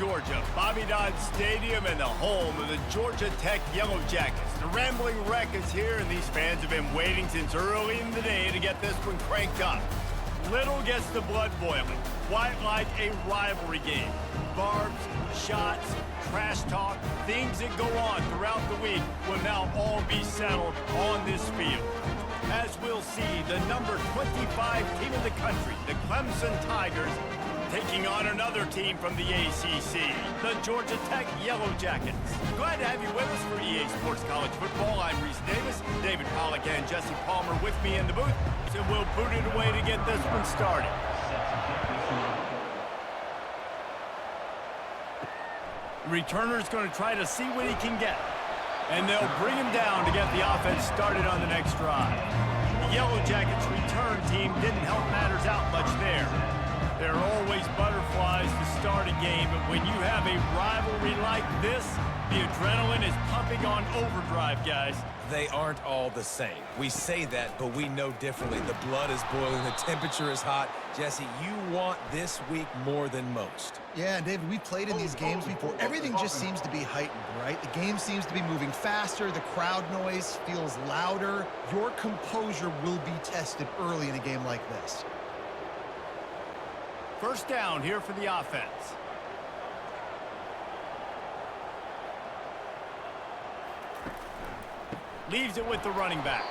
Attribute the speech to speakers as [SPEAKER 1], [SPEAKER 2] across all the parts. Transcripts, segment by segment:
[SPEAKER 1] Georgia, Bobby Dodd Stadium, and the home of the Georgia Tech Yellow Jackets. The Rambling Wreck is here, and these fans have been waiting since early in the day to get this one cranked up. Little gets the blood boiling, quite like a rivalry game. Barbs, shots, trash talk, things that go on throughout the week will now all be settled on this field. As we'll see, the number 25 team in the country, the Clemson Tigers, taking on another team from the ACC, the Georgia Tech Yellow Jackets. Glad to have you with us for EA Sports College Football. I'm Reese Davis, David Pollack and Jesse Palmer with me in the booth, and we'll boot it away to get this one started. The returner's going to try to see what he can get, and they'll bring him down to get the offense started on the next drive. The Yellow Jackets return team didn't help matters out much there. There are always butterflies to start a game, but when you have a rivalry like this, the adrenaline is pumping on overdrive, guys.
[SPEAKER 2] They aren't all the same. We say that, but we know differently. The blood is boiling, the temperature is hot. Jesse, you want this week more than most.
[SPEAKER 3] Yeah, and David, we've played in these games before. Everything just seems to be heightened, right? The game seems to be moving faster. The crowd noise feels louder. Your composure will be tested early in a game like this.
[SPEAKER 1] First down here for the offense. Leaves it with the running back.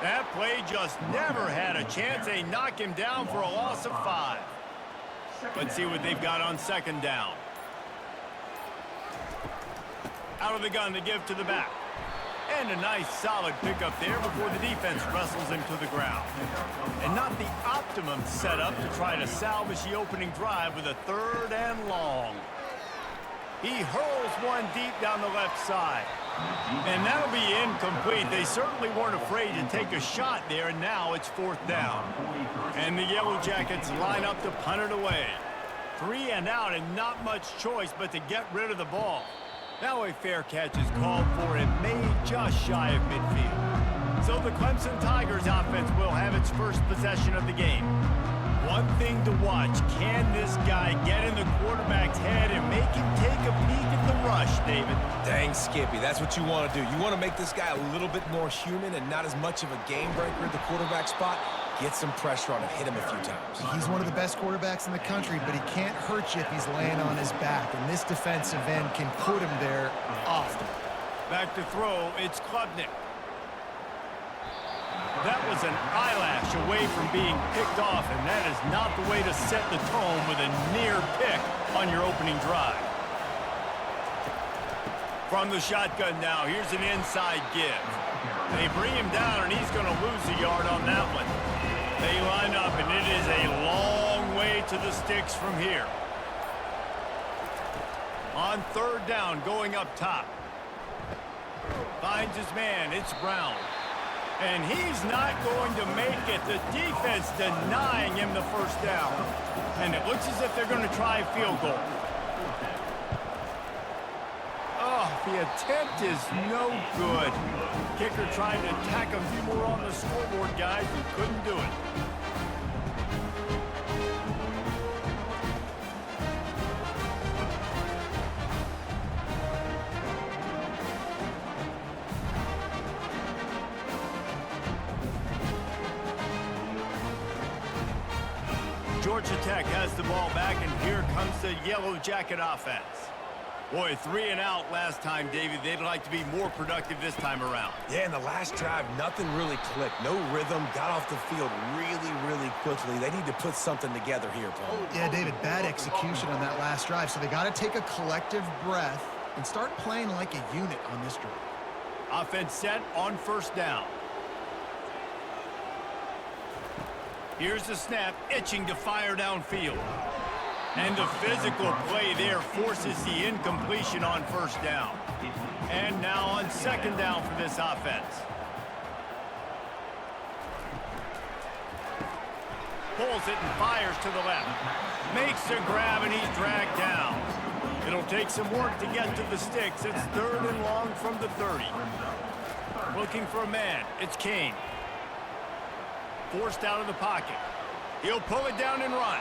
[SPEAKER 1] That play just never had a chance. They knock him down for a loss of 5. Let's see what they've got on second down. Out of the gun to give to the back. And a nice solid pickup there before the defense wrestles him to the ground. And not the optimum setup to try to salvage the opening drive with a 3rd and long. He hurls one deep down the left side. And that'll be incomplete. They certainly weren't afraid to take a shot there, and now it's 4th down. And the Yellow Jackets line up to punt it away. 3 and out, and not much choice but to get rid of the ball. Now a fair catch is called for and made just shy of midfield. So the Clemson Tigers offense will have its first possession of the game. One thing to watch, can this guy get in the quarterback's head and make him take a peek at the rush, David?
[SPEAKER 2] Dang, Skippy, that's what you want to do. You want to make this guy a little bit more human and not as much of a game breaker at the quarterback spot. Get some pressure on him, hit him a few times.
[SPEAKER 3] He's one of the best quarterbacks in the country, but he can't hurt you if he's laying on his back, and this defensive end can put him there often.
[SPEAKER 1] Back to throw, it's Klubnik. That was an eyelash away from being picked off, and that is not the way to set the tone with a near pick on your opening drive. From the shotgun now, here's an inside give. They bring him down, and he's going to lose a yard on that one. They line up, and it is a long way to the sticks from here. On 3rd down, going up top. Finds his man, it's Brown. And he's not going to make it. The defense denying him the first down. And it looks as if they're going to try a field goal. Oh, the attempt is no good. Kicker trying to tack a few more on the scoreboard, guys, and couldn't do it. Georgia Tech has the ball back, and here comes the Yellow Jacket offense. Boy, 3 and out last time, David. They'd like to be more productive this time around.
[SPEAKER 2] Yeah, in the last drive, nothing really clicked. No rhythm, got off the field really quickly. They need to put something together here, Paul.
[SPEAKER 3] Yeah, David, bad execution on that last drive, so they got to take a collective breath and start playing like a unit on this drive.
[SPEAKER 1] Offense set on 1st down. Here's the snap, itching to fire downfield. And the physical play there forces the incompletion on 1st down. And now on 2nd down for this offense. Pulls it and fires to the left. Makes the grab, and he's dragged down. It'll take some work to get to the sticks. It's 3rd and long from the 30. Looking for a man. It's Kane. Forced out of the pocket. He'll pull it down and run.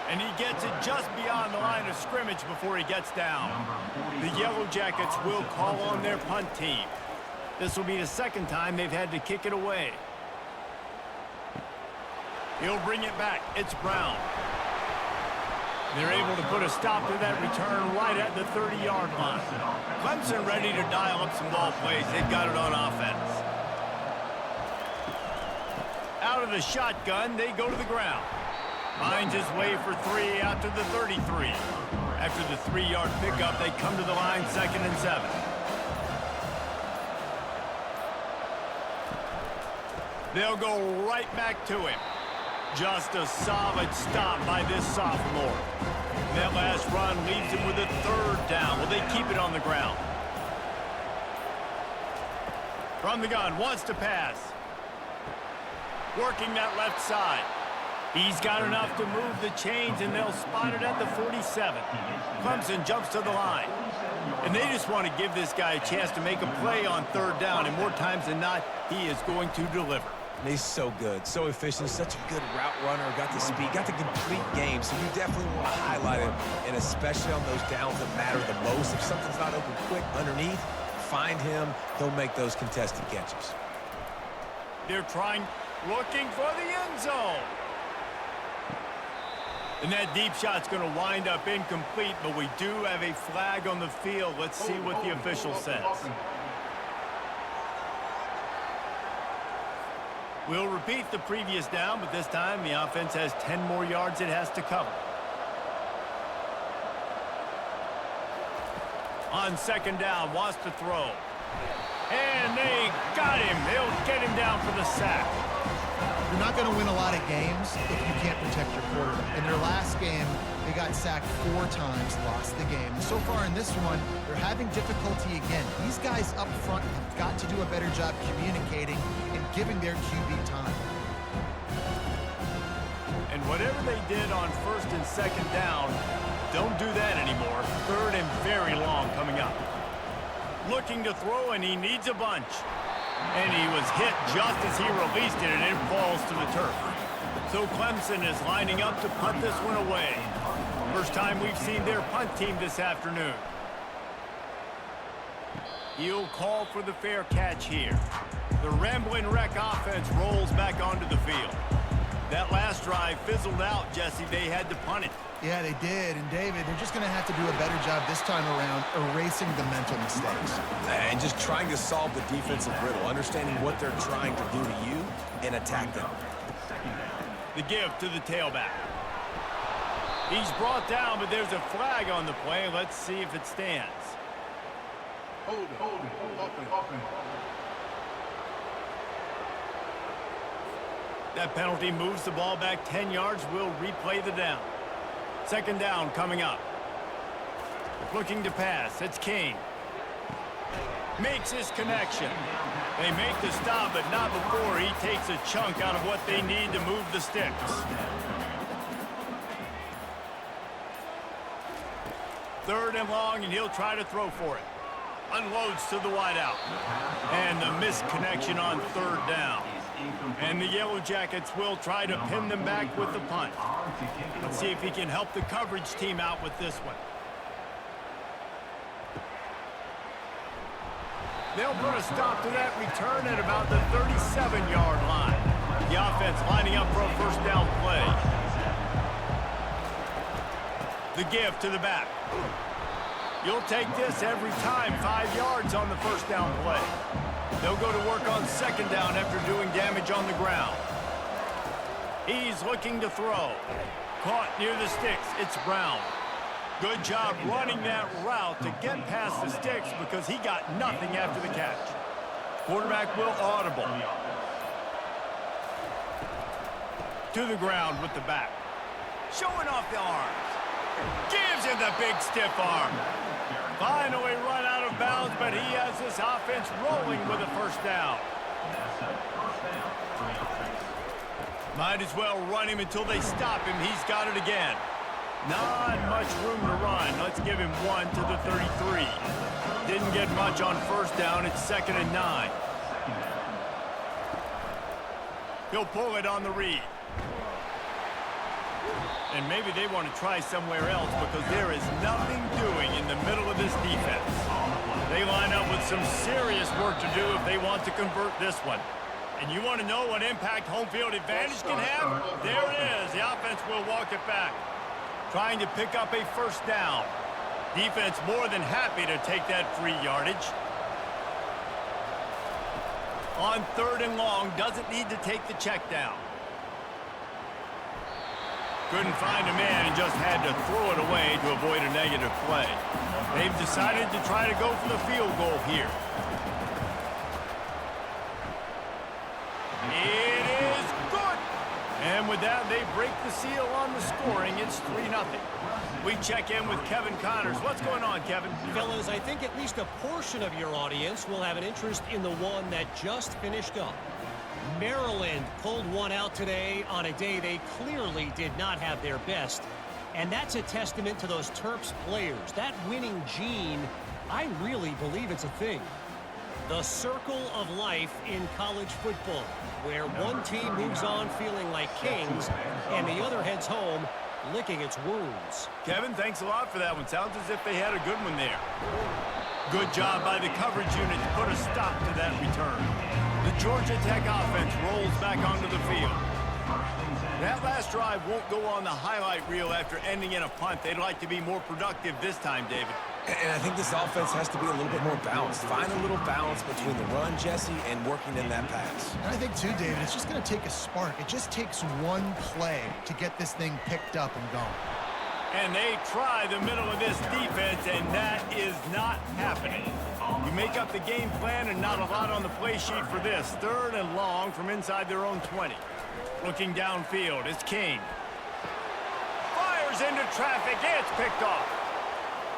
[SPEAKER 1] And he gets it just beyond the line of scrimmage before he gets down. The Yellow Jackets will call on their punt team. This will be the second time they've had to kick it away. He'll bring it back. It's Brown. They're able to put a stop to that return right at the 30-yard line. Clemson ready to dial up some ball plays. They've got it on offense. Out of the shotgun, they go to the ground. Finds his way for 3 out to the 33. After the 3-yard pickup, they come to the line 2nd and 7. They'll go right back to him. Just a solid stop by this sophomore. That last run leaves him with a 3rd down. Will they keep it on the ground? From the gun, wants to pass. Working that left side. He's got enough to move the chains, and they'll spot it at the 47. Clemson jumps to the line. And they just want to give this guy a chance to make a play on 3rd down, and more times than not, he is going to deliver.
[SPEAKER 2] He's so good, so efficient, such a good route runner, got the speed, got the complete game, so you definitely want to highlight him, and especially on those downs that matter the most. If something's not open quick underneath, find him, he'll make those contested catches.
[SPEAKER 1] They're looking for the end zone. And that deep shot's going to wind up incomplete, but we do have a flag on the field. Let's see what the official says. We'll repeat the previous down, but this time the offense has 10 more yards it has to cover. On 2nd down, wants to throw. And they got him. They'll get him down for the sack.
[SPEAKER 3] You're not going to win a lot of games if you can't protect your quarterback. In their last game, they got sacked 4 times, lost the game. And so far in this one, they're having difficulty again. These guys up front have got to do a better job communicating and giving their QB time.
[SPEAKER 1] And whatever they did on 1st and 2nd down, don't do that anymore. 3rd and very long coming up. Looking to throw, and he needs a bunch. And he was hit just as he released it, and it falls to the turf. So Clemson is lining up to punt this one away. First time we've seen their punt team this afternoon. He'll call for the fair catch here. The Rambling Wreck offense rolls back onto the field. That last drive fizzled out, Jesse. They had to punt it.
[SPEAKER 3] Yeah, they did. And, David, they're just going to have to do a better job this time around erasing the mental mistakes.
[SPEAKER 2] And just trying to solve the defensive riddle, understanding what they're trying to do to you and attack them.
[SPEAKER 1] The give to the tailback. He's brought down, but there's a flag on the play. Let's see if it stands.
[SPEAKER 4] Hold it. Open.
[SPEAKER 1] That penalty moves the ball back 10 yards. We'll replay the down. 2nd down coming up. Looking to pass. It's Kane. Makes his connection. They make the stop, but not before he takes a chunk out of what they need to move the sticks. 3rd and long, and he'll try to throw for it. Unloads to the wideout. And the missed connection on 3rd down. And the Yellow Jackets will try to pin them back with the punt. Let's see if he can help the coverage team out with this one. They'll put a stop to that return at about the 37-yard line. The offense lining up for a 1st down play. The give to the back. You'll take this every time. 5 yards on the 1st down play. They'll go to work on 2nd down after doing damage on the ground. He's looking to throw. Caught near the sticks. It's Brown. Good job running that route to get past the sticks because he got nothing after the catch. Quarterback will audible. To the ground with the back. Showing off the arms. Gives him the big stiff arm. Finally run out of bounds, but he has this offense rolling with a 1st down. Might as well run him until they stop him. He's got it again. Not much room to run. Let's give him 1 to the 33. Didn't get much on 1st down. It's 2nd and 9. He'll pull it on the read. And maybe they want to try somewhere else because there is nothing doing in the middle of this defense. They line up with some serious work to do if they want to convert this one. And you want to know what impact home field advantage can have? There it is. The offense will walk it back. Trying to pick up a first down. Defense more than happy to take that free yardage. On 3rd and long, doesn't need to take the check down. Couldn't find a man and just had to throw it away to avoid a negative play. They've decided to try to go for the field goal here. It is good. And with that, they break the seal on the scoring. It's 3-0. We check in with Kevin Connors. What's going on, Kevin?
[SPEAKER 5] Fellas, I think at least a portion of your audience will have an interest in the one that just finished up. Maryland pulled one out today on a day they clearly did not have their best. And that's a testament to those Terps players. That winning gene, I really believe it's a thing. The circle of life in college football, where one team moves on feeling like kings and the other heads home licking its wounds.
[SPEAKER 1] Kevin, thanks a lot for that one. Sounds as if they had a good one there. Good job by the coverage unit to put a stop to that return. The Georgia Tech offense rolls back onto the field. That last drive won't go on the highlight reel after ending in a punt. They'd like to be more productive this time, David.
[SPEAKER 2] And I think this offense has to be a little bit more balanced. Find a little balance between the run, Jesse, and working in that pass.
[SPEAKER 3] And I think, too, David, it's just going to take a spark. It just takes one play to get this thing picked up and going.
[SPEAKER 1] And they try the middle of this defense, and that is not happening. You make up the game plan and not a lot on the play sheet for this. 3rd and long from inside their own 20. Looking downfield, it's King. Fires into traffic, it's picked off.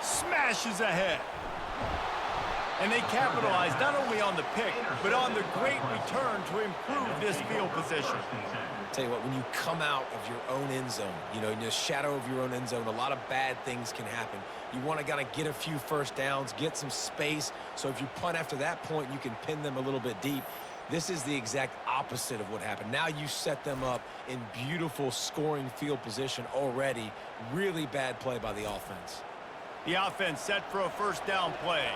[SPEAKER 1] Smashes ahead. And they capitalize not only on the pick, but on the great return to improve this field position.
[SPEAKER 2] Tell you what, when you come out of your own end zone, you know, in the shadow of your own end zone, a lot of bad things can happen. You want to kind of get a few first downs, get some space, so if you punt after that point, you can pin them a little bit deep. This is the exact opposite of what happened. Now you set them up in beautiful scoring field position already. Really bad play by the offense.
[SPEAKER 1] The offense set for a first down play.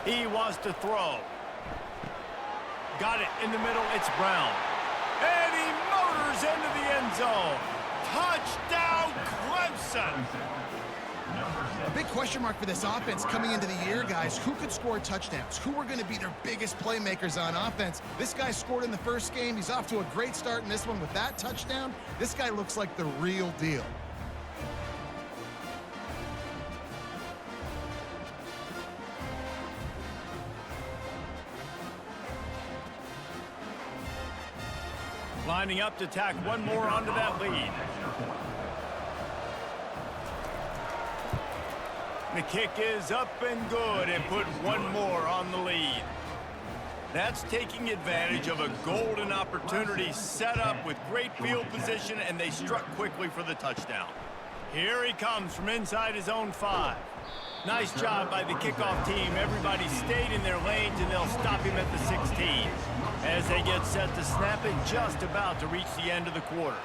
[SPEAKER 1] He wants to throw. Got it in the middle. It's Brown. And he motors into the end zone. Touchdown, Clemson.
[SPEAKER 3] A big question mark for this offense coming into the year, guys. Who could score touchdowns? Who are going to be their biggest playmakers on offense? This guy scored in the first game. He's off to a great start in this one with that touchdown. This guy looks like the real deal.
[SPEAKER 1] Lining up to tack one more onto that lead. The kick is up and good and put one more on the lead. That's taking advantage of a golden opportunity set up with great field position, and they struck quickly for the touchdown. Here he comes from inside his own 5. Nice job by the kickoff team. Everybody stayed in their lanes, and they'll stop him at the 16 as they get set to snap it, just about to reach the end of the quarter.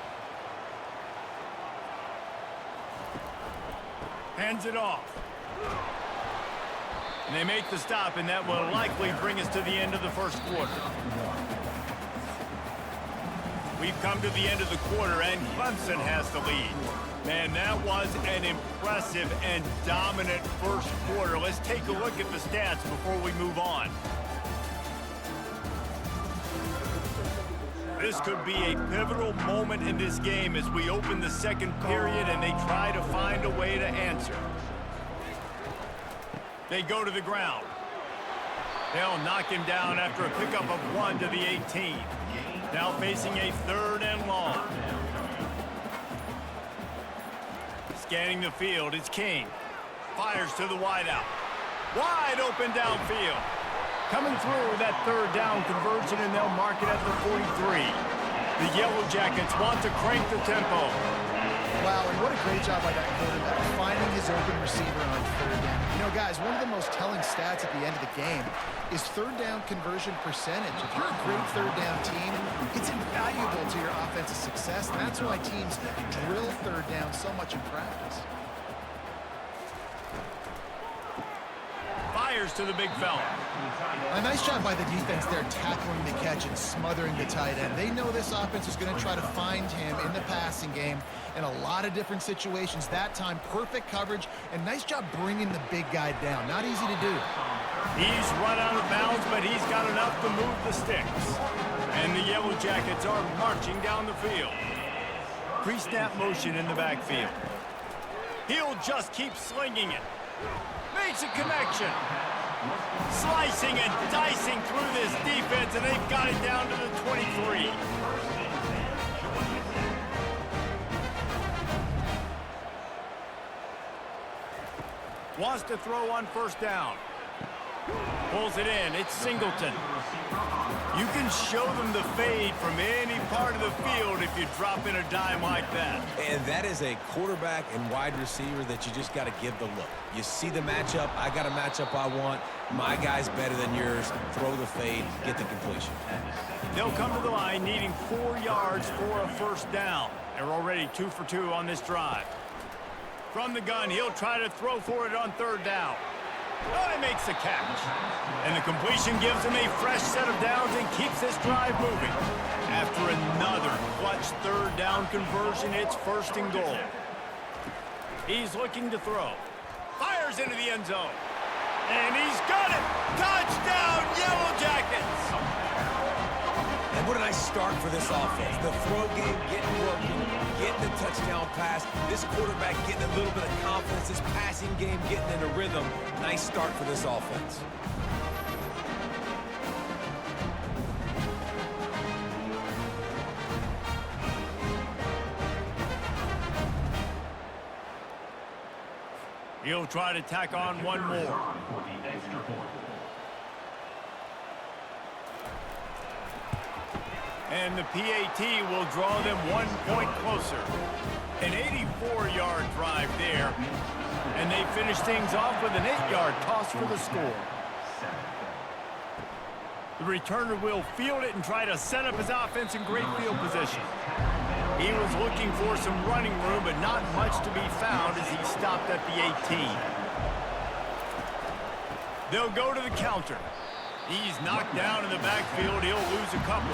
[SPEAKER 1] Hands it off. And they make the stop, and that will likely bring us to the end of the first quarter. We've come to the end of the quarter, and Clemson has the lead. Man, that was an impressive and dominant first quarter. Let's take a look at the stats before we move on. This could be a pivotal moment in this game as we open the second period and they try to find a way to answer. They go to the ground. They'll knock him down after a pickup of 1 to the 18. Now facing a 3rd and long. Scanning the field, it's King. Fires to the wideout. Wide open downfield. Coming through that 3rd down conversion, and they'll mark it at the 43. The Yellow Jackets want to crank the tempo.
[SPEAKER 3] Wow, and what a great Great job by that quarterback, finding his open receiver on third down. You know, guys, one of the most telling stats at the end of the game is third down conversion percentage. If you're a great third down team, it's invaluable to your offensive success. And that's why teams drill third down so much in practice.
[SPEAKER 1] Fires to the big fella.
[SPEAKER 3] A nice job by the defense there, tackling the catch and smothering the tight end. They know this offense is going to try to find him in the passing game in a lot of different situations. That time, perfect coverage, and nice job bringing the big guy down. Not easy to do.
[SPEAKER 1] He's run out of bounds, but he's got enough to move the sticks. And the Yellow Jackets are marching down the field. Pre-snap motion in the backfield. He'll just keep slinging it. Makes a connection. Slicing and dicing through this defense, and they've got it down to the 23. Wants to throw on first down. Pulls it in. It's Singleton. You can show them the fade from any part of the field if you drop in a dime like that.
[SPEAKER 2] And that is a quarterback and wide receiver that you just got to give the look. You see the matchup. I got a matchup I want. My guy's better than yours. Throw the fade. Get the completion.
[SPEAKER 1] They'll come to the line needing 4 yards for a first down. They're already 2 for 2 on this drive. From the gun, he'll try to throw for it on third down. Oh, he makes the catch. And the completion gives him a fresh set of downs and keeps this drive moving. After another clutch third down conversion, it's first and goal. He's looking to throw. Fires into the end zone. And he's got it. Touchdown, Yellow Jackets.
[SPEAKER 2] And what a nice start for this offense. The throw game getting working, getting the touchdown pass. This quarterback getting a little bit of confidence. This passing game getting in a rhythm. Nice start for this offense.
[SPEAKER 1] He'll try to tack on one more. And the PAT will draw them 1 point closer. An 84-yard drive there. And they finish things off with an 8-yard toss for the score. The returner will field it and try to set up his offense in great field position. He was looking for some running room, but not much to be found as he stopped at the 18. They'll go to the counter. He's knocked down in the backfield. He'll lose a couple.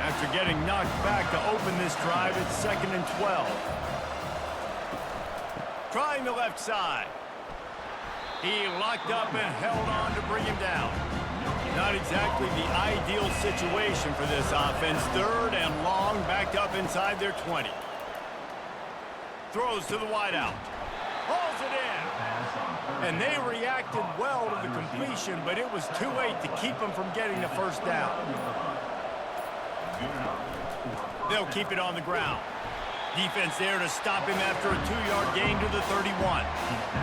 [SPEAKER 1] After getting knocked back to open this drive, it's 2nd and 12. Trying the left side. He locked up and held on to bring him down. Not exactly the ideal situation for this offense. 3rd and long, backed up inside their 20. Throws to the wideout. Hauls it in. And they reacted well to the completion, but it was too late to keep them from getting the first down. They'll keep it on the ground. Defense there to stop him after a 2-yard gain to the 31.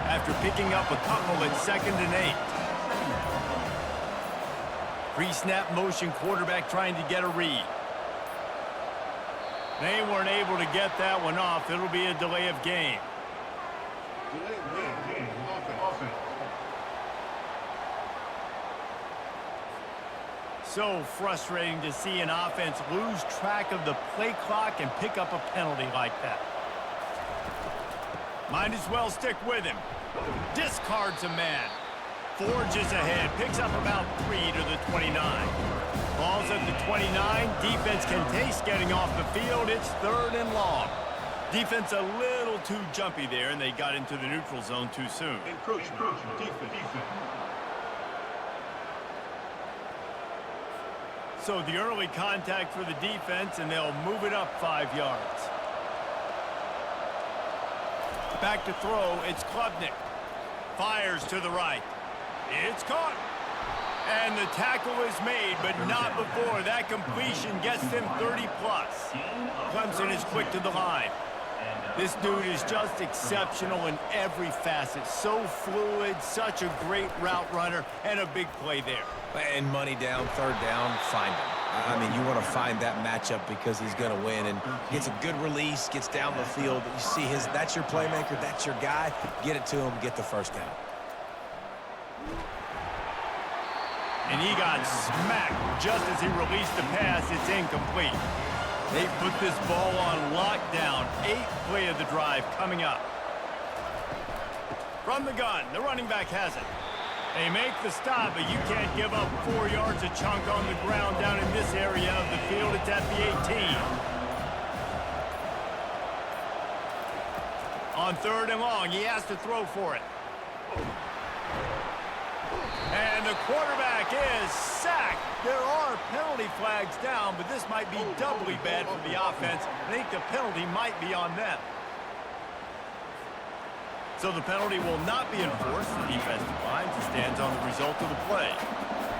[SPEAKER 1] After picking up a couple at 2nd and 8. Pre-snap motion quarterback trying to get a read. They weren't able to get that one off. It'll be a delay of game. So frustrating to see an offense lose track of the play clock and pick up a penalty like that. Might as well stick with him. Discards a man. Forges ahead. Picks up about 3 to the 29. Ball's at the 29. Defense can taste getting off the field. It's 3rd and long. Defense a little too jumpy there, and they got into the neutral zone too soon.
[SPEAKER 4] Encroachment. Defense.
[SPEAKER 1] So the early contact for the defense, and they'll move it up 5 yards. Back to throw, it's Klubnik. Fires to the right. It's caught. And the tackle is made, but not before. That completion gets them 30-plus. Clemson is quick to the line. This dude is just exceptional in every facet. So fluid, such a great route runner, and a big play there.
[SPEAKER 2] And money down, 3rd down, find him. I mean, you want to find that matchup because he's going to win and gets a good release, gets down the field. You see that's your playmaker, that's your guy. Get it to him, get the first down.
[SPEAKER 1] And he got smacked just as he released the pass. It's incomplete. They put this ball on lockdown. 8th play of the drive coming up. From the gun, the running back has it. They make the stop, but you can't give up 4 yards a chunk on the ground down in this area of the field. It's at the 18. On 3rd and long, he has to throw for it. And the quarterback is sacked. There are penalty flags down, but this might be doubly bad for the offense. I think the penalty might be on them. So the penalty will not be enforced. The defense declines and stands on the result of the play.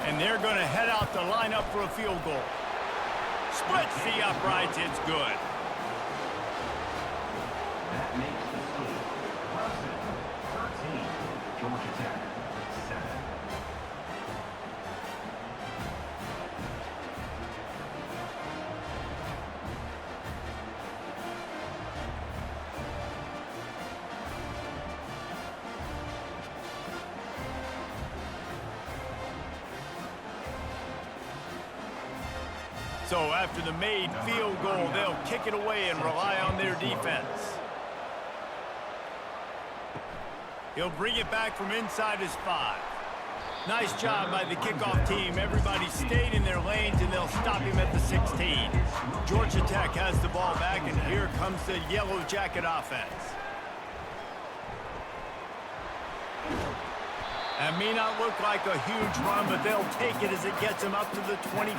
[SPEAKER 1] And they're going to head out to line up for a field goal. Splits the uprights. It's good.
[SPEAKER 4] That makes the score. Clemson 13, Georgia Tech 7.
[SPEAKER 1] So after the made field goal, they'll kick it away and rely on their defense. He'll bring it back from inside his 5. Nice job by the kickoff team. Everybody stayed in their lanes, and they'll stop him at the 16. Georgia Tech has the ball back, and here comes the Yellow Jacket offense. That may not look like a huge run, but they'll take it as it gets them up to the 24.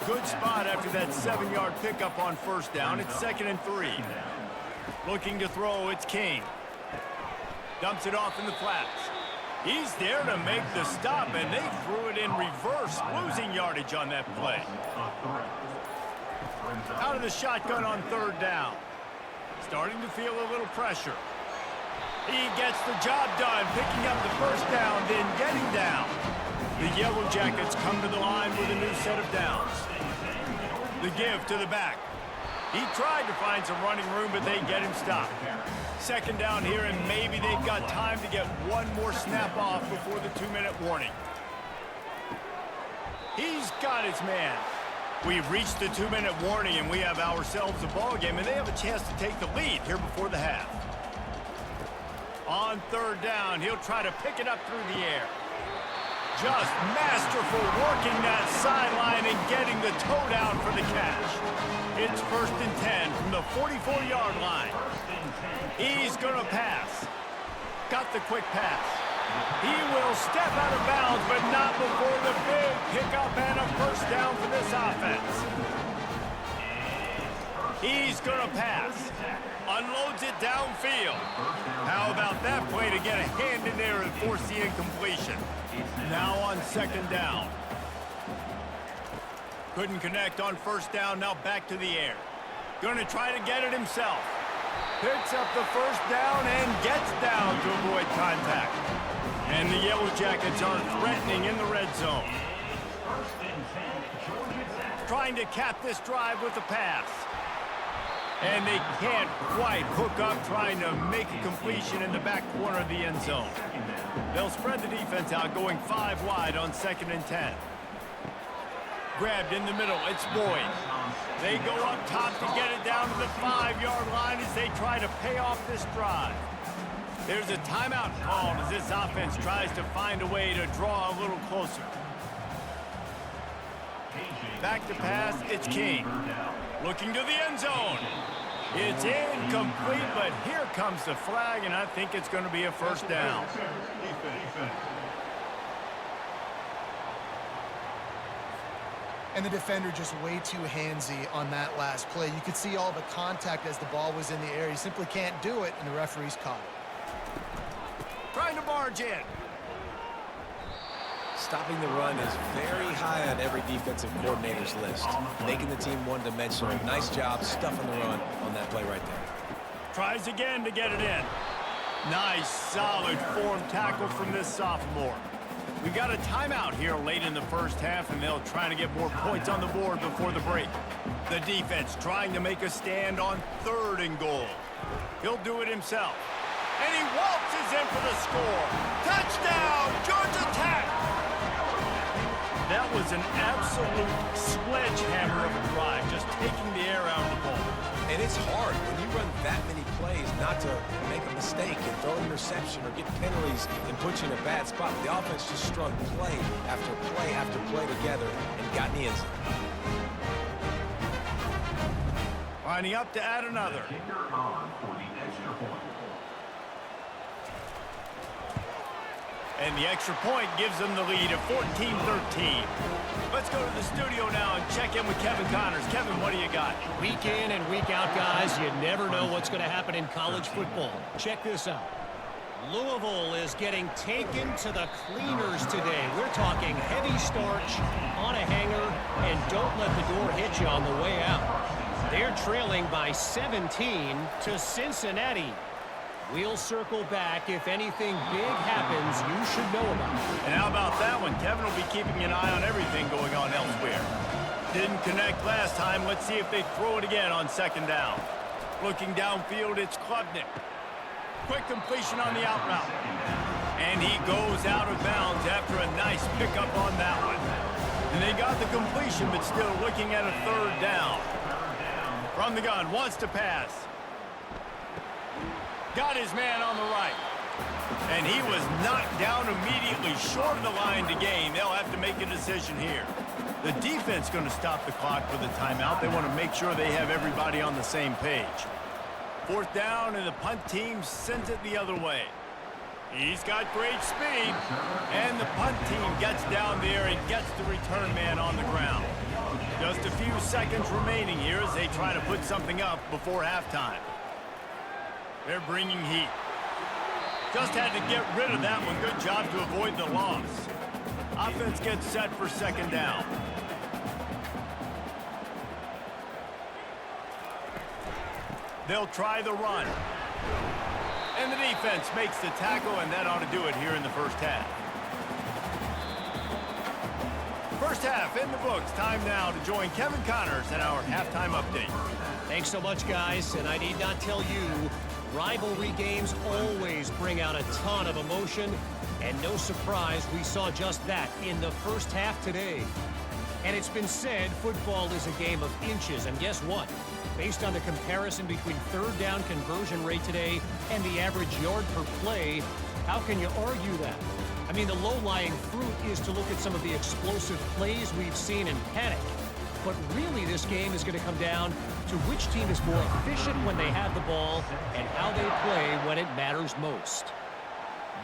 [SPEAKER 1] Good spot after that 7-yard pickup on 1st down. It's 2nd and 3. Looking to throw, it's King. Dumps it off in the flats. He's there to make the stop, and they threw it in reverse, losing yardage on that play. Out of the shotgun on 3rd down. Starting to feel a little pressure. He gets the job done, picking up the 1st down, then getting down. The Yellow Jackets come to the line with a new set of downs. The give to the back. He tried to find some running room, but they get him stopped. 2nd down here, and maybe they've got time to get one more snap off before the 2-minute warning. He's got his man. We've reached the 2-minute warning, and we have ourselves a ball game, and they have a chance to take the lead here before the half. On 3rd down, he'll try to pick it up through the air. Just masterful working that sideline and getting the toe down for the catch. It's 1st and 10 from the 44-yard line. He's going to pass. Got the quick pass. He will step out of bounds, but not before the big pickup and a 1st down for this offense. He's going to pass. Unloads it downfield. How about that play to get a hand in there and force the incompletion? Now on 2nd down. Couldn't connect on 1st down, now back to the air. Going to try to get it himself. Picks up the 1st down and gets down to avoid contact. And the Yellow Jackets are threatening in the red zone. Trying to cap this drive with a pass. And they can't quite hook up, trying to make a completion in the back corner of the end zone. They'll spread the defense out, going 5 wide on 2nd and 10. Grabbed in the middle, it's Boyd. They go up top to get it down to the 5-yard line as they try to pay off this drive. There's a timeout called as this offense tries to find a way to draw a little closer. Back to pass, it's King. Looking to the end zone. It's incomplete, but here comes the flag, and I think it's going to be a 1st down.
[SPEAKER 3] And the defender just way too handsy on that last play. You could see all the contact as the ball was in the air. He simply can't do it, and the referee's caught it.
[SPEAKER 1] Trying to barge in.
[SPEAKER 2] Stopping the run is very high on every defensive coordinator's list. Making the team one-dimensional. Nice job stuffing the run on that play right there.
[SPEAKER 1] Tries again to get it in. Nice, solid form tackle from this sophomore. We got a timeout here late in the first half, and they'll try to get more points on the board before the break. The defense trying to make a stand on 3rd and goal. He'll do it himself. And he waltzes in for the score. Touchdown, Georgia Tech! That was an absolute sledgehammer of a drive, just taking the air out of the ball.
[SPEAKER 2] And it's hard when you run that many plays not to make a mistake and throw an interception or get penalties and put you in a bad spot. The offense just strung play after play after play together and got in the end zone.
[SPEAKER 1] Lining up to add another.
[SPEAKER 4] Kicker on for the extra point.
[SPEAKER 1] And the extra point gives them the lead at 14-13. Let's go to the studio now and check in with Kevin Connors. Kevin, what do you got?
[SPEAKER 5] Week in and week out, guys, you never know what's going to happen in college football. Check this out. Louisville is getting taken to the cleaners today. We're talking heavy starch on a hanger, and don't let the door hit you on the way out. They're trailing by 17 to Cincinnati. We'll circle back. If anything big happens, you should know about it.
[SPEAKER 1] And how about that one? Kevin will be keeping an eye on everything going on elsewhere. Didn't connect last time. Let's see if they throw it again on 2nd down. Looking downfield, it's Klubnik. Quick completion on the out route. And he goes out of bounds after a nice pickup on that one. And they got the completion, but still looking at a 3rd down. From the gun, wants to pass. Got his man on the right. And he was knocked down immediately short of the line to gain. They'll have to make a decision here. The defense going to stop the clock with a timeout. They want to make sure they have everybody on the same page. 4th down, and the punt team sends it the other way. He's got great speed. And the punt team gets down there and gets the return man on the ground. Just a few seconds remaining here as they try to put something up before halftime. They're bringing heat. Just had to get rid of that one. Good job to avoid the loss. Offense gets set for 2nd down. They'll try the run. And the defense makes the tackle, and that ought to do it here in the first half. First half in the books. Time now to join Kevin Connors in our halftime update.
[SPEAKER 5] Thanks so much, guys, and I need not tell you, rivalry games always bring out a ton of emotion, and no surprise, we saw just that in the first half today. And it's been said football is a game of inches, and guess what? Based on the comparison between 3rd down conversion rate today and the average yard per play, how can you argue that? I mean, the low-lying fruit is to look at some of the explosive plays we've seen in panic. But really, this game is going to come down to which team is more efficient when they have the ball and how they play when it matters most.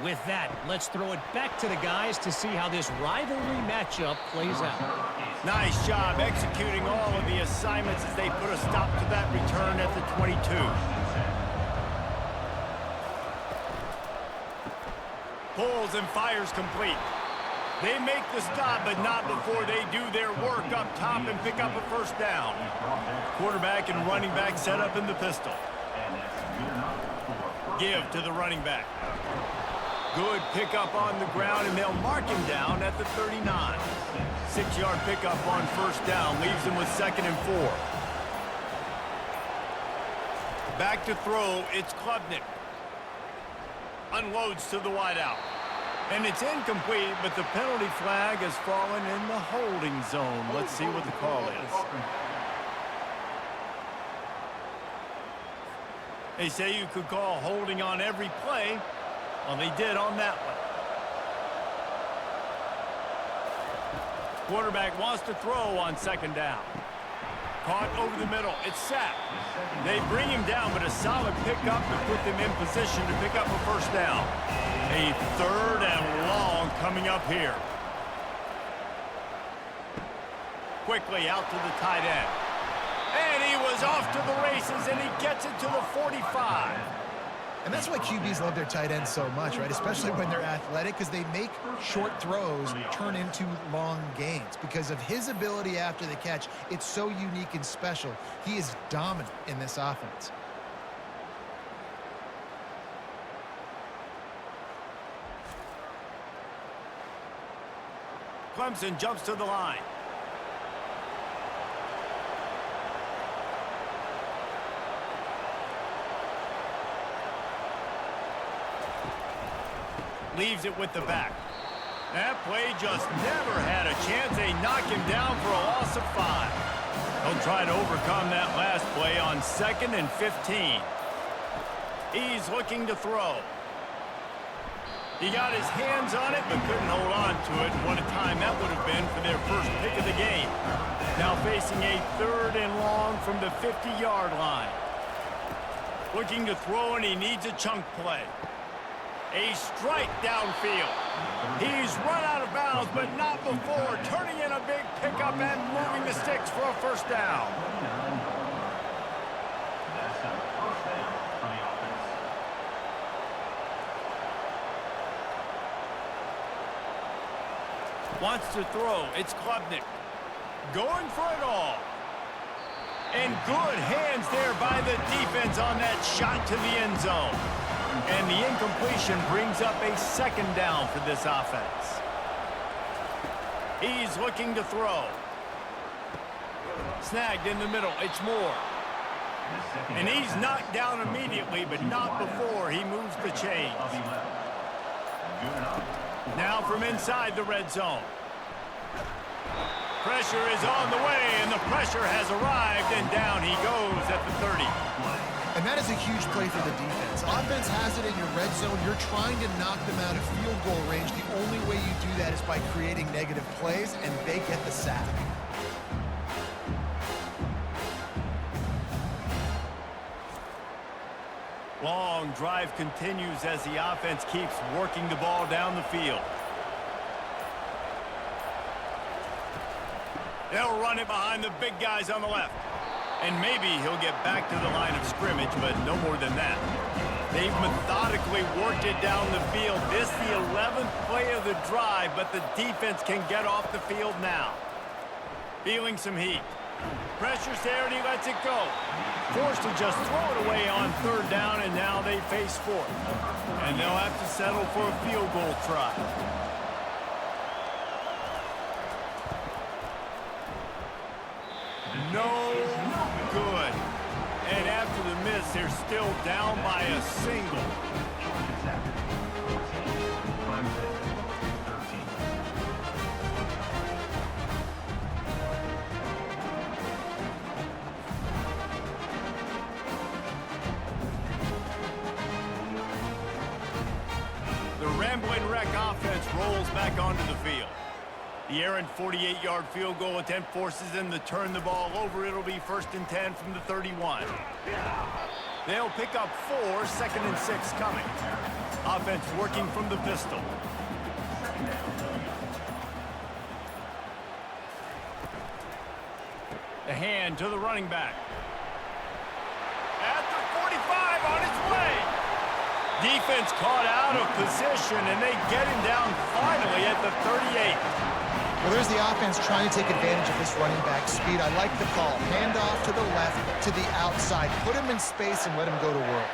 [SPEAKER 5] With that, let's throw it back to the guys to see how this rivalry matchup plays out.
[SPEAKER 1] Nice job executing all of the assignments as they put a stop to that return at the 22. Pulls and fires complete. They make the stop, but not before they do their work up top and pick up a 1st down. Quarterback and running back set up in the pistol. Give to the running back. Good pickup on the ground, and they'll mark him down at the 39. 6-yard pickup on 1st down leaves him with 2nd and 4. Back to throw, it's Klubnik. Unloads to the wideout. And it's incomplete, but the penalty flag has fallen in the holding zone. Let's see what the call is. They say you could call holding on every play. Well, they did on that one. Quarterback wants to throw on 2nd down. Caught over the middle. It's sacked. They bring him down, but a solid pickup to put them in position to pick up a 1st down. A 3rd and long coming up here. Quickly out to the tight end. And he was off to the races, and he gets it to the 45.
[SPEAKER 3] And that's why QBs love their tight ends so much, right? Especially when they're athletic, because they make short throws turn into long gains. Because of his ability after the catch, it's so unique and special. He is dominant in this offense.
[SPEAKER 1] Clemson jumps to the line. Leaves it with the back. That play just never had a chance. They knock him down for a loss of 5. He'll try to overcome that last play on 2nd and 15. He's looking to throw. He got his hands on it, but couldn't hold on to it. What a time that would have been for their first pick of the game. Now facing a 3rd and long from the 50-yard line. Looking to throw, and he needs a chunk play. A strike downfield. He's run out of bounds, but not before turning in a big pickup and moving the sticks for a first down.
[SPEAKER 4] That's a first down for the offense.
[SPEAKER 1] Wants to throw. It's Klubnik. Going for it all. And good hands there by the defense on that shot to the end zone. And the incompletion brings up a 2nd down for this offense. He's looking to throw. Snagged in the middle. It's Moore. And he's knocked down immediately, but not before he moves the chains. Now from inside the red zone. Pressure is on the way, and the pressure has arrived, and down he goes at the 30.
[SPEAKER 3] And that is a huge play for the defense. Offense has it in your red zone. You're trying to knock them out of field goal range. The only way you do that is by creating negative plays, and they get the sack.
[SPEAKER 1] Long drive continues as the offense keeps working the ball down the field. They'll run it behind the big guys on the left. And maybe he'll get back to the line of scrimmage, but no more than that. They've methodically worked it down the field. This the 11th play of the drive, but the defense can get off the field now. Feeling some heat. Pressure's there, and he lets it go. Forced to just throw it away on 3rd down, and now they face 4th. And they'll have to settle for a field goal try. No good. And after the miss, they're still down by a single. The Rambling Wreck offense rolls back onto the field. The errant 48-yard field goal attempt forces them to turn the ball over. It'll be 1st and 10 from the 31. They'll pick up 4, 2nd and 6 coming. Offense working from the pistol. The hand to the running back. At the 45 on its way. Defense caught out of position, and they get him down finally at the 38.
[SPEAKER 3] Well, there's the offense trying to take advantage of this running back speed. I like the call. Hand off to the left, to the outside. Put him in space and let him go to work.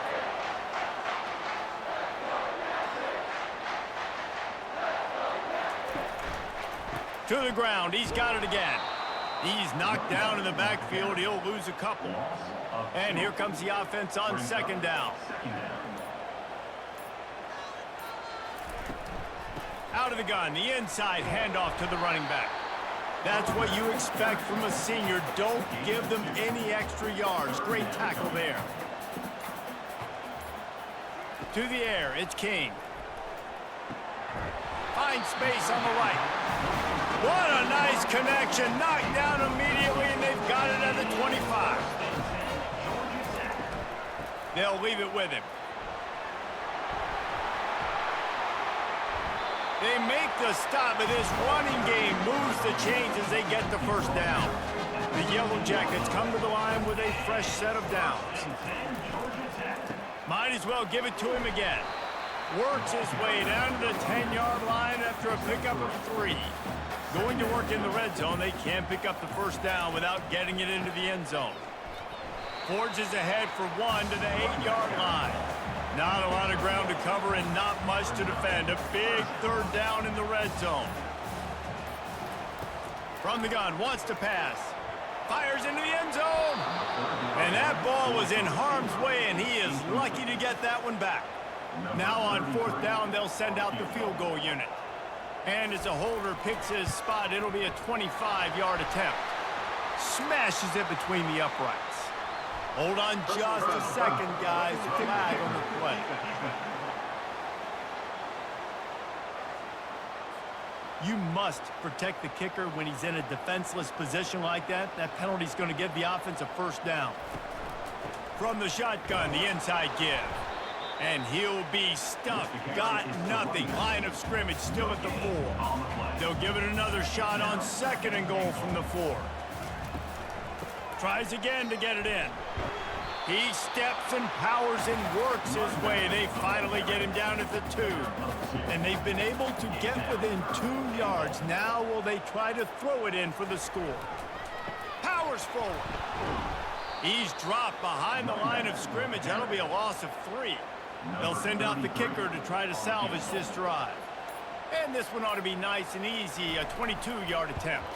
[SPEAKER 1] To the ground. He's got it again. He's knocked down in the backfield. He'll lose a couple. And here comes the offense on 2nd down. Out of the gun, the inside handoff to the running back. That's what you expect from a senior. Don't give them any extra yards. Great tackle there. To the air, it's King. Finds space on the right. What a nice connection. Knocked down immediately, and they've got it at the 25. They'll leave it with him. They make the stop, but this running game moves the chains as they get the first down. The Yellow Jackets come to the line with a fresh set of downs. Might as well give it to him again. Works his way down to the 10-yard line after a pickup of 3. Going to work in the red zone, they can't pick up the first down without getting it into the end zone. Forges ahead for 1 to the 8-yard line. Not a lot of ground to cover and not much to defend. A big 3rd down in the red zone. From the gun, wants to pass. Fires into the end zone. And that ball was in harm's way, and he is lucky to get that one back. Now on 4th down, they'll send out the field goal unit. And as the holder picks his spot, it'll be a 25-yard attempt. Smashes it between the uprights. Hold on just a second, guys. Flag on the play. You must protect the kicker when he's in a defenseless position like that. That penalty's going to give the offense a 1st down. From the shotgun, the inside give. And he'll be stuffed. Got nothing. Line of scrimmage still at the 4. They'll give it another shot on 2nd and goal from the 4. Tries again to get it in. He steps and powers and works his way. They finally get him down at the 2. And they've been able to get within 2 yards. Now will they try to throw it in for the score? Powers forward. He's dropped behind the line of scrimmage. That'll be a loss of 3. They'll send out the kicker to try to salvage this drive. And this one ought to be nice and easy, a 22-yard attempt.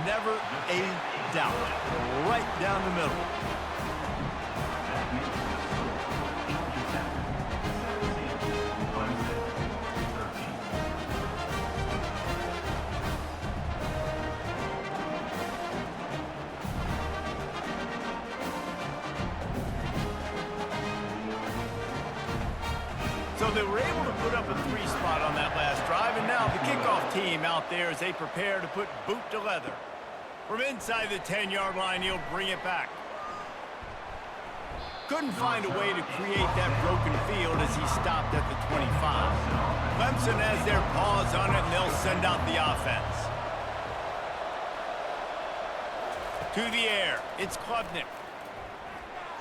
[SPEAKER 1] Never a doubt. Right down the middle. So they were able to put up a 3 spot on that last drive, and now the kickoff team out there as they prepare to put boot to leather. From inside the 10-yard line, he'll bring it back. Couldn't find a way to create that broken field as he stopped at the 25. Clemson has their paws on it, and they'll send out the offense. To the air, it's Klubnik.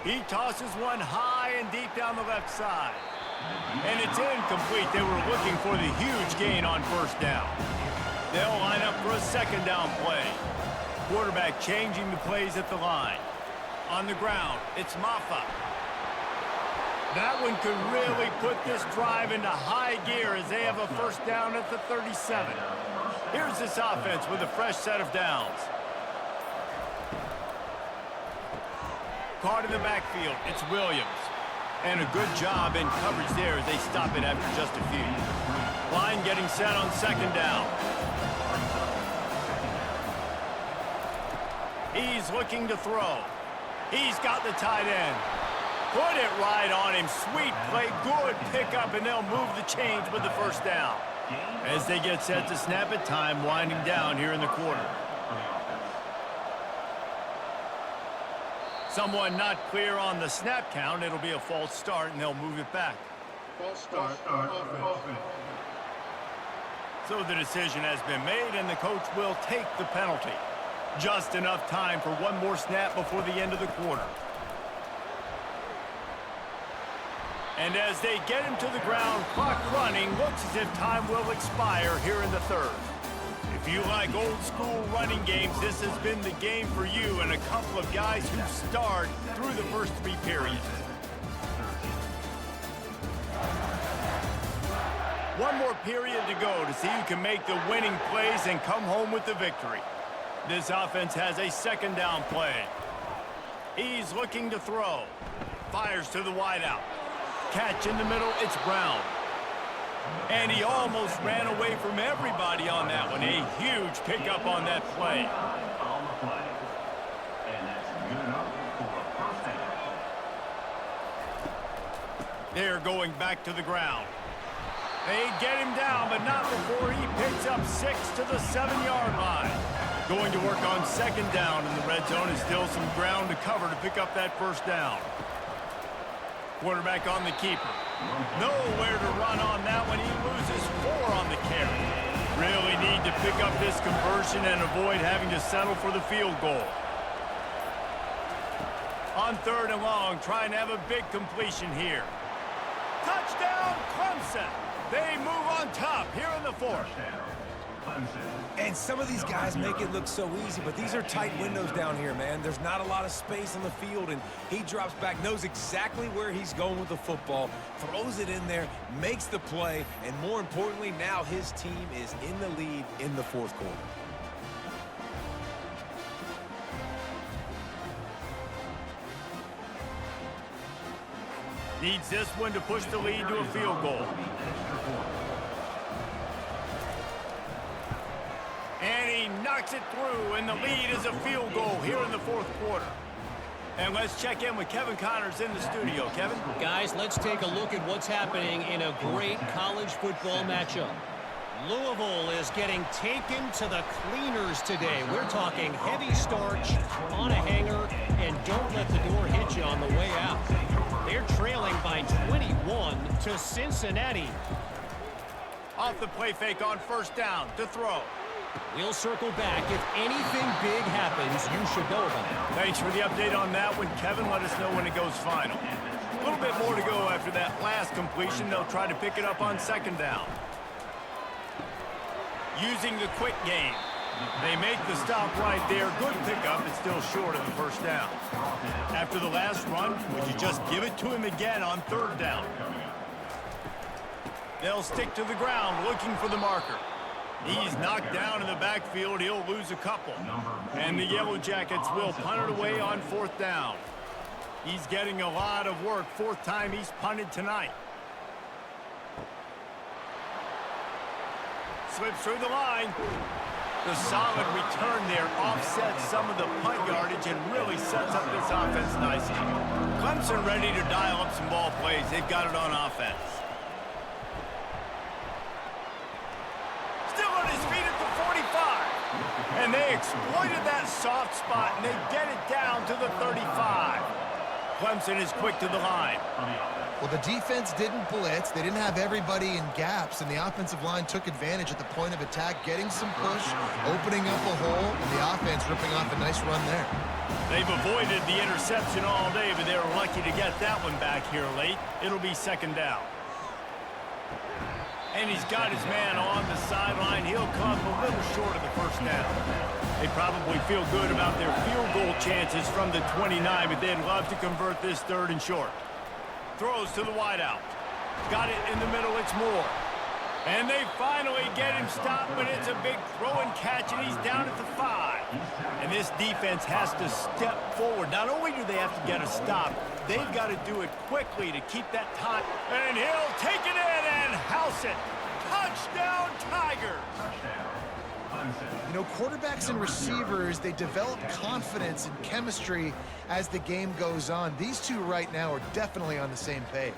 [SPEAKER 1] He tosses one high and deep down the left side. And it's incomplete. They were looking for the huge gain on 1st down. They'll line up for a 2nd down play. Quarterback changing the plays at the line. On the ground, it's Maffa. That one could really put this drive into high gear as they have a 1st down at the 37. Here's this offense with a fresh set of downs. Caught in the backfield, it's Williams. And a good job in coverage there as they stop it after just a few. Line getting set on 2nd down. He's looking to throw. He's got the tight end. Put it right on him. Sweet play, good pickup, and they'll move the chains with the 1st down. As they get set to snap it, time winding down here in the quarter. Someone not clear on the snap count. It'll be a false start, and they'll move it back.
[SPEAKER 4] False start. Offense.
[SPEAKER 1] So the decision has been made, and the coach will take the penalty. Just enough time for one more snap before the end of the quarter. And as they get him to the ground, clock running, looks as if time will expire here in the 3rd. If you like old-school running games, this has been the game for you and a couple of guys who starred through the first 3 periods. One more period to go to see who can make the winning plays and come home with the victory. This offense has a 2nd down play. He's looking to throw. Fires to the wideout. Catch in the middle, it's Brown. And he almost ran away from everybody on that one. A huge pickup on that play.
[SPEAKER 4] On the play. And that's good enough for a 1st down.
[SPEAKER 1] They're going back to the ground. They get him down, but not before he picks up 6 to the 7-yard line. Going to work on 2nd down in the red zone is still some ground to cover to pick up that 1st down. Quarterback on the keeper. Nowhere to run on that one. He loses 4 on the carry. Really need to pick up this conversion and avoid having to settle for the field goal. On 3rd and long, trying to have a big completion here. Touchdown, Clemson. They move on top here in the 4th.
[SPEAKER 2] And some of these guys make it look so easy, but these are tight windows down here, man. There's not a lot of space on the field, and he drops back, knows exactly where he's going with the football, throws it in there, makes the play, and more importantly, now his team is in the lead in the 4th quarter.
[SPEAKER 1] Needs this one to push the lead to a field goal. And he knocks it through, and the lead is a field goal here in the fourth quarter. And let's check in with Kevin Connors in the studio. Kevin?
[SPEAKER 5] Guys, let's take a look at what's happening in a great college football matchup. Louisville is getting taken to the cleaners today. We're talking heavy starch on a hanger, and don't let the door hit you on the way out. They're trailing by 21 to Cincinnati.
[SPEAKER 1] Off the play fake on first down to throw.
[SPEAKER 5] We'll circle back. If anything big happens, you should know about it.
[SPEAKER 1] Thanks for the update on that one, Kevin. Let us know when it goes final. A little bit more to go after that last completion. They'll try to pick it up on second down. Using the quick game. They make the stop right there. Good pickup. It's still short of the first down. After the last run, would you just give it to him again on third down? They'll stick to the ground looking for the marker. He's knocked down in the backfield. He'll lose a couple. And the Yellow Jackets will punt it away on fourth down. He's getting a lot of work. Fourth time he's punted tonight. Slips through the line. The solid return there offsets some of the punt yardage and really sets up this offense nicely. Clemson ready to dial up some ball plays. They've got it on offense. Still on his feet at the 45. And they exploited that soft spot, and they get it down to the 35. Clemson is quick to the line.
[SPEAKER 3] Well, the defense didn't blitz. They didn't have everybody in gaps, and the offensive line took advantage at the point of attack, getting some push, opening up a hole, and the offense ripping off a nice run there.
[SPEAKER 1] They've avoided the interception all day, but they were lucky to get that one back here late. It'll be second down. And he's got his man on the sideline. He'll come a little short of the first down. They probably feel good about their field goal chances from the 29, but they'd love to convert this third and short. Throws to the wideout. Got it in the middle. It's Moore. And they finally get him stopped, but it's a big throw and catch, and he's down at the 5. And this defense has to step forward. Not only do they have to get a stop, they've got to do it quickly to keep that time. And he'll take it in and house it. Touchdown, Tigers.
[SPEAKER 3] You know, quarterbacks and receivers, they develop confidence and chemistry as the game goes on. These two right now are definitely on the same page.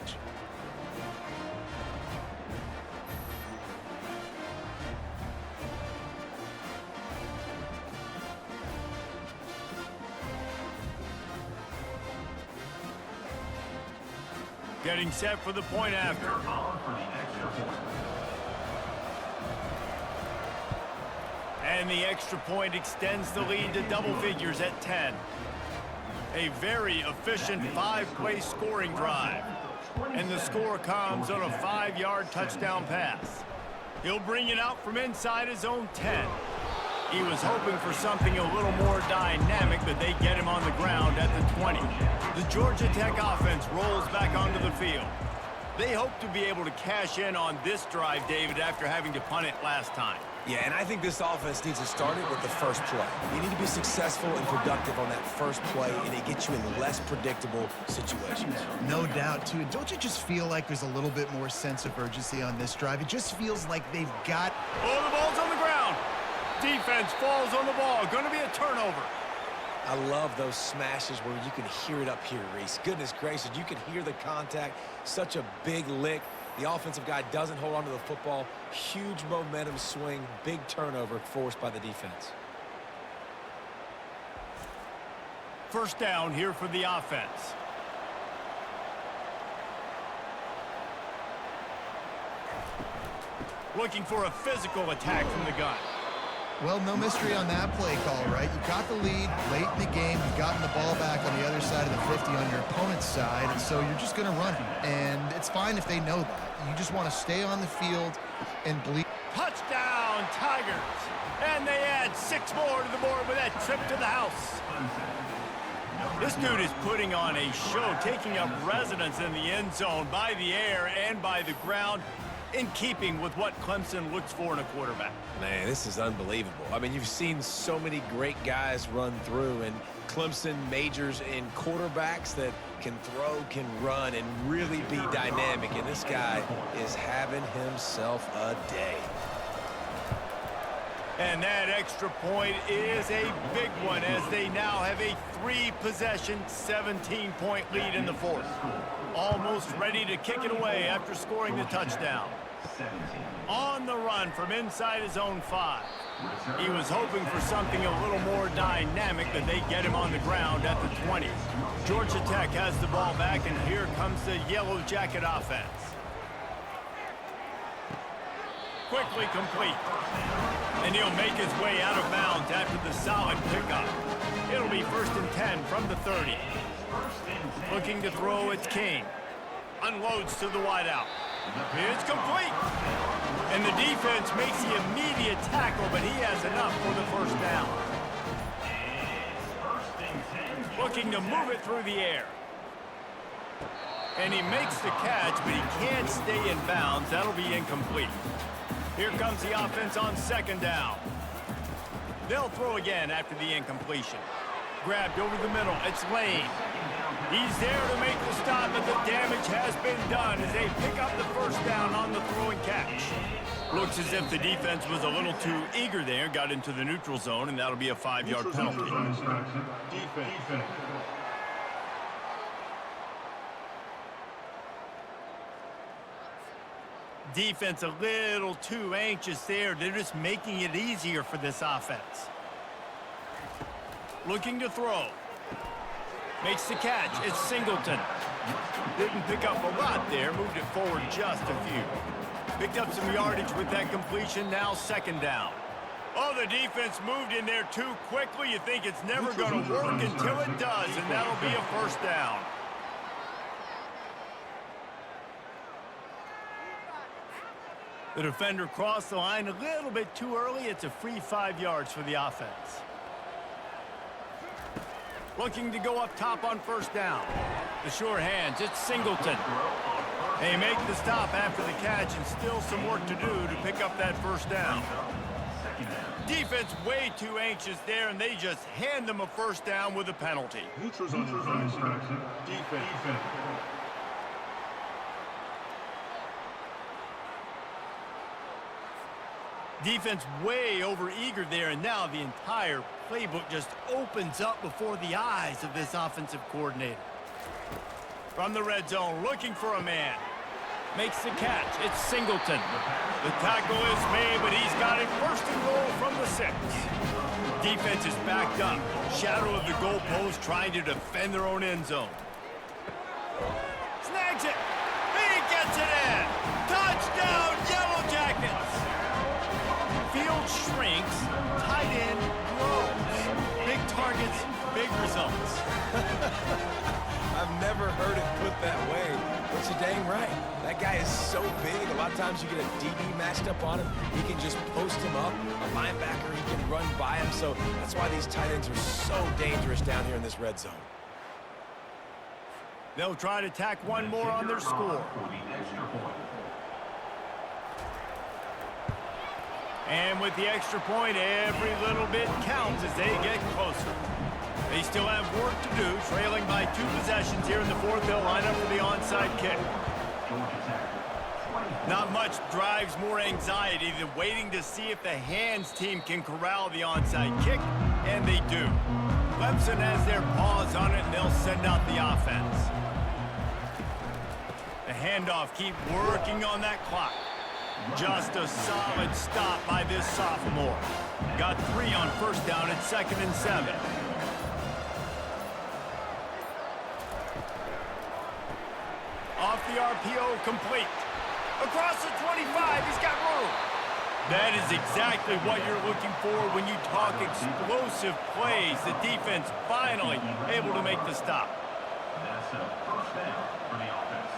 [SPEAKER 1] Getting set for the point after. And the extra point extends the lead to double figures at 10. A very efficient 5-play scoring drive. And the score comes on a 5-yard touchdown pass. He'll bring it out from inside his own 10. He was hoping for something a little more dynamic, but they get him on the ground at the 20. The Georgia Tech offense rolls back onto the field. They hope to be able to cash in on this drive, David, after having to punt it last time.
[SPEAKER 2] Yeah, and I think this offense needs to start it with the first play. You need to be successful and productive on that first play, and it gets you in less predictable situations.
[SPEAKER 3] No doubt, too. And don't you just feel like there's a little bit more sense of urgency on this drive? It just feels like they've got...
[SPEAKER 1] Oh, the ball's on the ground. Defense falls on the ball. Going to be a turnover.
[SPEAKER 2] I love those smashes where you can hear it up here, Reese. Goodness gracious, you can hear the contact. Such a big lick. The offensive guy doesn't hold on to the football. Huge momentum swing, big turnover forced by the defense.
[SPEAKER 1] First down here for the offense. Looking for a physical attack from the gun.
[SPEAKER 3] Well, no mystery on that play call, right? You got the lead late in the game. You've gotten the ball back on the other side of the 50 on your opponent's side, and so you're just going to run it. And it's fine if they know that. You just want to stay on the field and bleed.
[SPEAKER 1] Touchdown, Tigers. And they add 6 more to the board with that trip to the house. This dude is putting on a show, taking up residence in the end zone by the air and by the ground. in keeping with what Clemson looks for in a quarterback.
[SPEAKER 2] Man, this is unbelievable. I mean, you've seen so many great guys run through, and Clemson majors in quarterbacks that can throw, can run, and really be dynamic, and this guy is having himself a day.
[SPEAKER 1] And that extra point is a big one as they now have a 3-possession, 17-point lead in the fourth. Almost ready to kick it away after scoring the touchdown. On the run from inside his own 5. He was hoping for something a little more dynamic, but they get him on the ground at the 20. Georgia Tech has the ball back, and here comes the Yellow Jacket offense. Quickly complete. And he'll make his way out of bounds after the solid pickup. It'll be 1st and 10 from the 30. Looking to throw, it's King. Unloads to the wideout. It's complete. And the defense makes the immediate tackle, but he has enough for the 1st down. Looking to move it through the air. And he makes the catch, but he can't stay in bounds. That'll be incomplete. Here comes the offense on 2nd down. They'll throw again after the incompletion. Grabbed over the middle. It's Lane. He's there to make the stop, but the damage has been done as they pick up the 1st down on the throw and catch. Looks as if the defense was a little too eager there, got into the neutral zone, and that'll be a 5-yard penalty.
[SPEAKER 4] Defense.
[SPEAKER 1] Defense a little too anxious there. They're just making it easier for this offense. Looking to throw. Makes the catch. It's Singleton. Didn't pick up a lot there. Moved it forward just a few. Picked up some yardage with that completion. Now 2nd down. Oh, the defense moved in there too quickly. You think it's never going to work until it does, and that'll be a 1st down. The defender crossed the line a little bit too early. It's a free 5 yards for the offense. Looking to go up top on 1st down. The sure hands, it's Singleton. They make the stop after the catch, and still some work to do to pick up that 1st down. Defense way too anxious there, and they just hand them a 1st down with a penalty.
[SPEAKER 4] Defense.
[SPEAKER 1] Defense way over-eager there, and now the entire playbook just opens up before the eyes of this offensive coordinator. From the red zone, looking for a man. Makes the catch. It's Singleton. The tackle is made, but he's got it 1st and goal from the 6. Defense is backed up. Shadow of the goalpost trying to defend their own end zone. Snags it. He gets it in. Touchdown, Yellow Jackets. Field shrinks, tight end grows. Big targets, big results.
[SPEAKER 2] I've never heard it put that way, but you're dang right. That guy is so big. A lot of times you get a DB matched up on him. He can just post him up. A linebacker, he can run by him. So that's why these tight ends are so dangerous down here in this red zone.
[SPEAKER 1] They'll try to tack one more on their score. And with the extra point, every little bit counts as they get closer. They still have work to do, trailing by 2 possessions here in the 4th. They'll line up for the onside kick. Not much drives more anxiety than waiting to see if the hands team can corral the onside kick, and they do. Clemson has their paws on it, and they'll send out the offense. The handoff, keep working on that clock. Just a solid stop by this sophomore. Got 3 on 1st down at 2nd and 7. Off the RPO, complete. Across the 25, he's got room. That is exactly what you're looking for when you talk explosive plays. The defense finally able to make the stop.
[SPEAKER 4] That's a 1st down for the offense.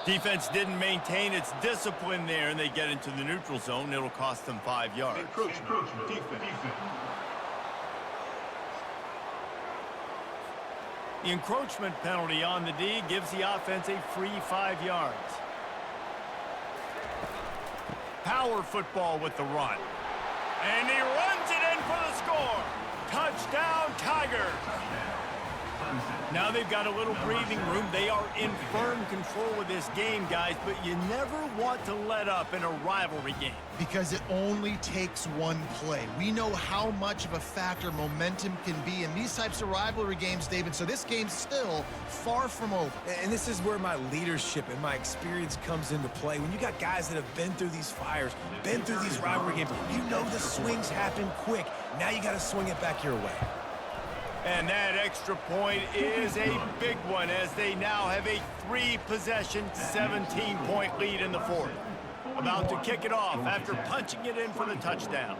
[SPEAKER 1] Defense didn't maintain its discipline there, and they get into the neutral zone. It'll cost them 5 yards.
[SPEAKER 4] Encroachment. Defense.
[SPEAKER 1] The encroachment penalty on the D gives the offense a free 5 yards. Power football with the run. And he runs it in for the score. Touchdown, Tigers. Now they've got a little breathing room. They are in firm control of this game, guys, but you never want to let up in a rivalry game.
[SPEAKER 3] Because it only takes one play. We know how much of a factor momentum can be in these types of rivalry games, David, so this game's still far from over.
[SPEAKER 2] And this is where my leadership and my experience comes into play. When you got guys that have been through these fires, been through these rivalry games, you know the swings happen quick. Now you got to swing it back your way.
[SPEAKER 1] And that extra point is a big one as they now have a 3-possession, 17-point lead in the fourth. About to kick it off after punching it in for the touchdown.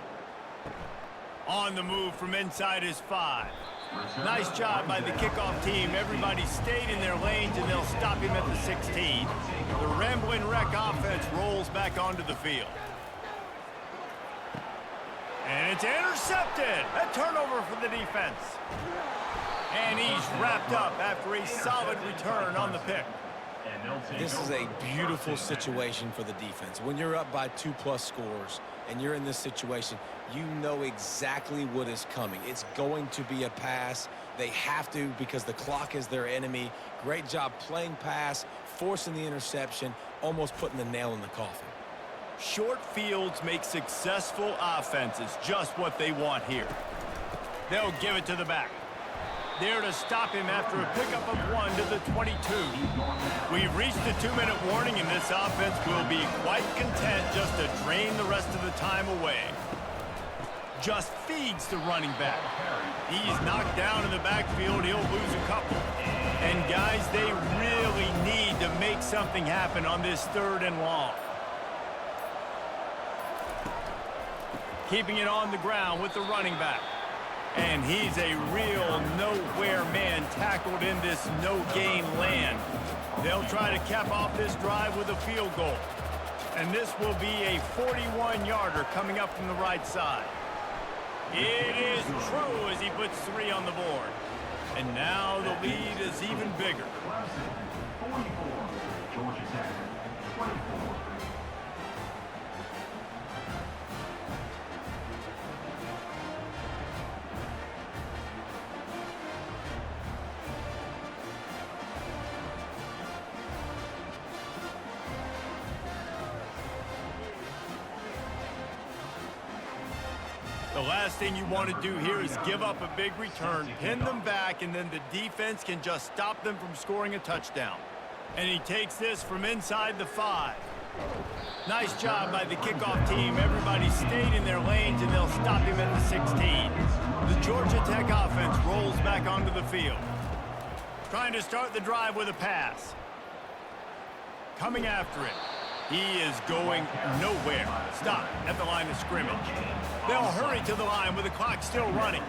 [SPEAKER 1] On the move from inside his 5. Nice job by the kickoff team. Everybody stayed in their lanes, and they'll stop him at the 16. The Ramblin' Wreck offense rolls back onto the field. And it's intercepted. A turnover for the defense. And he's wrapped up after a solid return on the pick.
[SPEAKER 2] This is a beautiful situation for the defense. When you're up by 2+ scores and you're in this situation, you know exactly what is coming. It's going to be a pass. They have to because the clock is their enemy. Great job playing pass, forcing the interception, almost putting the nail in the coffin.
[SPEAKER 1] Short fields make successful offenses just what they want here. They'll give it to the back. There to stop him after a pickup of 1 to the 22. We've reached the 2-minute warning, and this offense will be quite content just to drain the rest of the time away. Just feeds the running back. He's knocked down in the backfield. He'll lose a couple. And guys, they really need to make something happen on this 3rd and long. Keeping it on the ground with the running back. And he's a real nowhere man tackled in this no-gain land. They'll try to cap off this drive with a field goal. And this will be a 41-yarder coming up from the right side. It is true as he puts 3 on the board. And now the lead is even bigger.
[SPEAKER 4] Clemson, 44. Georgia Tech, 24.
[SPEAKER 1] The last thing you want to do here is give up a big return, pin them back, and then the defense can just stop them from scoring a touchdown. And he takes this from inside the 5. Nice job by the kickoff team. Everybody stayed in their lanes, and they'll stop him at the 16. The Georgia Tech offense rolls back onto the field. Trying to start the drive with a pass. Coming after it. He is going nowhere. Stop at the line of scrimmage. They'll hurry to the line with the clock still running.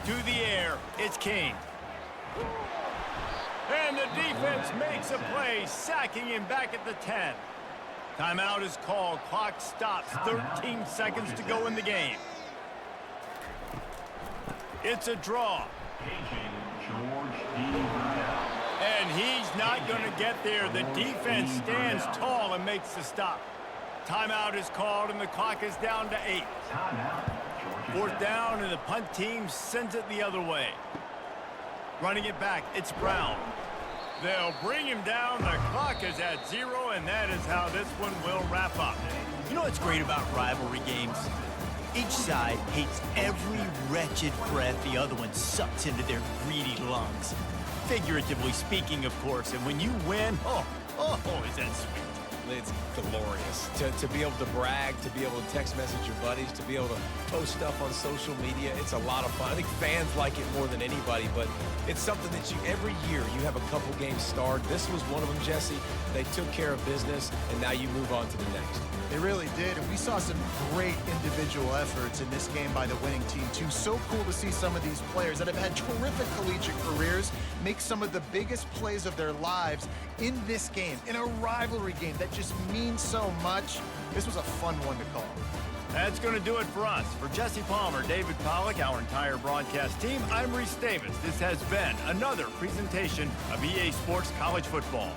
[SPEAKER 1] To the air, it's King. And the defense makes a play, sacking him back at the 10. Timeout is called. Clock stops. 13 seconds to go in the game. It's a draw. And he's not going to get there. The defense stands tall and makes the stop. Timeout is called, and the clock is down to 8. 4th down, and the punt team sends it the other way. Running it back, it's Brown. They'll bring him down. The clock is at 0, and that is how this one will wrap up. You know what's great about rivalry games? Each side hates every wretched breath the other one sucks into their greedy lungs. Figuratively speaking, of course, and when you win, oh, is that sweet.
[SPEAKER 2] it's glorious. To be able to brag, to be able to text message your buddies, to be able to post stuff on social media, it's a lot of fun. I think fans like it more than anybody, but it's something that every year you have a couple games starred. This was one of them, Jesse. They took care of business, and now you move on to the next.
[SPEAKER 3] They really did, and we saw some great individual efforts in this game by the winning team, too. So cool to see some of these players that have had terrific collegiate careers make some of the biggest plays of their lives in this game, in a rivalry game that just means so much. This was a fun one to call.
[SPEAKER 1] That's going to do it for us. For Jesse Palmer, David Pollack, our entire broadcast team, I'm Reese Davis. This has been another presentation of EA Sports College Football.